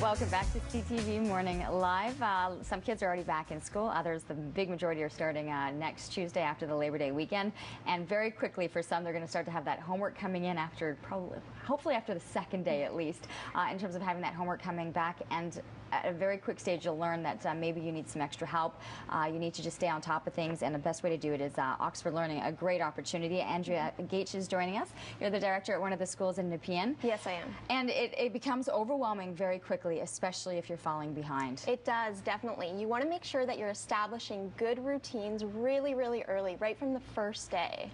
Welcome back to CTV Morning Live. Some kids are already back in school. Others, the big majority, are starting next Tuesday after the Labor Day weekend. And very quickly, for some, they're going to start to have that homework coming in after hopefully after the second day at least, in terms of having that homework coming back. And at a very quick stage, you'll learn that maybe you need some extra help. You need to just stay on top of things, and the best way to do it is Oxford Learning, a great opportunity. Andrea Gates is joining us. You're the director at one of the schools in Nepean. Yes, I am. And it becomes overwhelming very quickly, especially if you're falling behind. It does, definitely. You want to make sure that you're establishing good routines really, really early, right from the first day.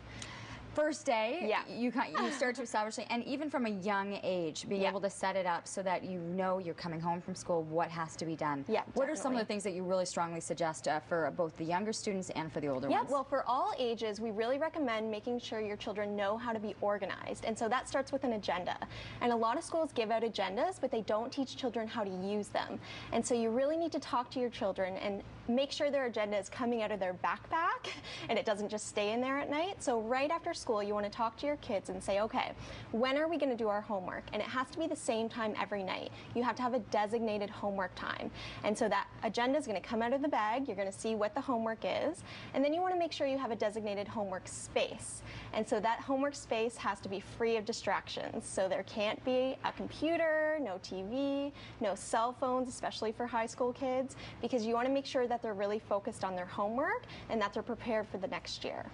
First day, yeah. you start to establish it, and even from a young age, being able to set it up so that you know you're coming home from school, what has to be done. Yeah, what are some of the things that you really strongly suggest for both the younger students and for the older ones? Well, for all ages, we really recommend making sure your children know how to be organized, and so that starts with an agenda. And a lot of schools give out agendas, but they don't teach children how to use them. And so you really need to talk to your children and make sure their agenda is coming out of their backpack and it doesn't just stay in there at night. So right after school, you want to talk to your kids and say, okay, when are we going to do our homework? And it has to be the same time every night. You have to have a designated homework time. And so that agenda is going to come out of the bag. You're going to see what the homework is. And then you want to make sure you have a designated homework space. And so that homework space has to be free of distractions. So there can't be a computer, no TV, no cell phones, especially for high school kids, because you want to make sure that they're really focused on their homework and that they're prepared for the next year.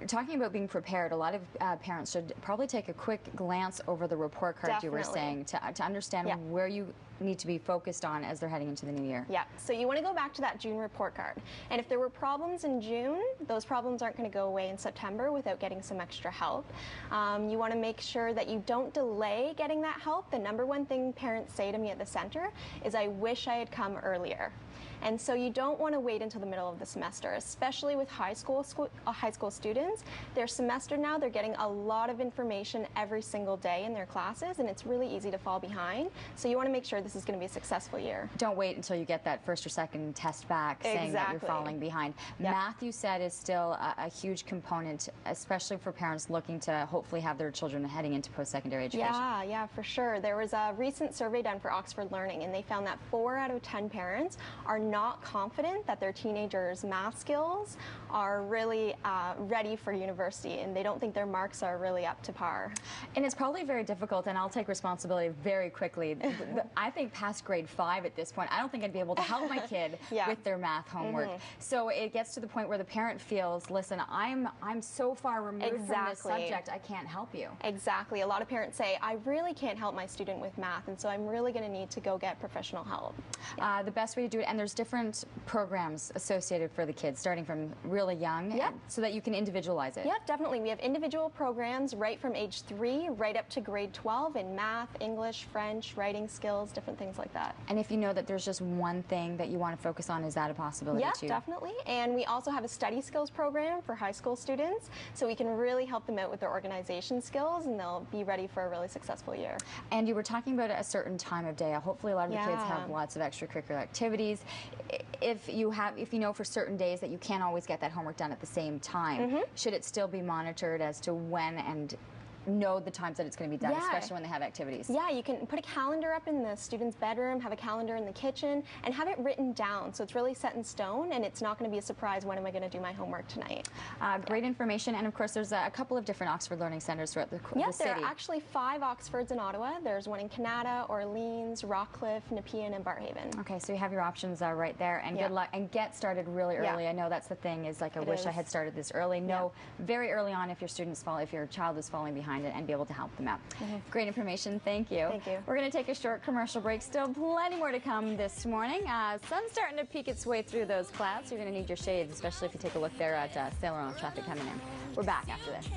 Talking about being prepared, a lot of parents should probably take a quick glance over the report card. Definitely. You were saying to understand where you need to be focused on as they're heading into the new year. Yeah, so you want to go back to that June report card. And if there were problems in June, those problems aren't going to go away in September without getting some extra help. You want to make sure that you don't delay getting that help. The number one thing parents say to me at the center is, I wish I had come earlier. And so you don't want to wait until the middle of the semester, especially with high school students. Their semester now, they're getting a lot of information every single day in their classes, and it's really easy to fall behind. So you want to make sure this is going to be a successful year. Don't wait until you get that first or second test back saying that you're falling behind. Yep. Math, you said, is still a huge component, especially for parents looking to hopefully have their children heading into post-secondary education. Yeah, for sure. There was a recent survey done for Oxford Learning, and they found that 4 out of 10 parents are not confident that their teenagers' math skills are really ready for university, and they don't think their marks are really up to par. And it's probably very difficult, and I'll take responsibility very quickly. I think past grade 5 at this point, I don't think I'd be able to help my kid with their math homework. So it gets to the point where the parent feels, listen, I'm so far removed from this subject, I can't help you. Exactly. A lot of parents say, I really can't help my student with math, and so I'm really going to need to go get professional help. The best way to do it, and there's different programs associated for the kids, starting from really young, so that you can individualize it. Yep, definitely. We have individual programs right from age 3 right up to grade 12 in math, English, French, writing skills, different things like that. And if you know that there's just one thing that you want to focus on, is that a possibility too? Yeah, definitely. And we also have a study skills program for high school students, so we can really help them out with their organization skills, and they'll be ready for a really successful year. And you were talking about a certain time of day. Hopefully a lot of the kids have lots of extracurricular activities. If you know for certain days that you can't always get that homework done at the same time, should it still be monitored as to when and know the times that it's going to be done, especially when they have activities? Yeah, you can put a calendar up in the student's bedroom, have a calendar in the kitchen, and have it written down so it's really set in stone, and it's not going to be a surprise, when am I going to do my homework tonight? Great information, and of course there's a couple of different Oxford Learning Centers throughout the city. There are actually 5 Oxfords in Ottawa. There's one in Canada, Orleans, Rockcliffe, Nepean, and Barrhaven. Okay, so you have your options right there, and good luck, and get started really early. I know that's the thing, is like, I wish I had started this early. Know very early on if your child is falling behind, and be able to help them out. Great information. Thank you. Thank you. We're going to take a short commercial break. Still plenty more to come this morning. Sun's starting to peek its way through those clouds. You're going to need your shades, especially if you take a look there at Saint Laurent traffic coming in. We're back after this.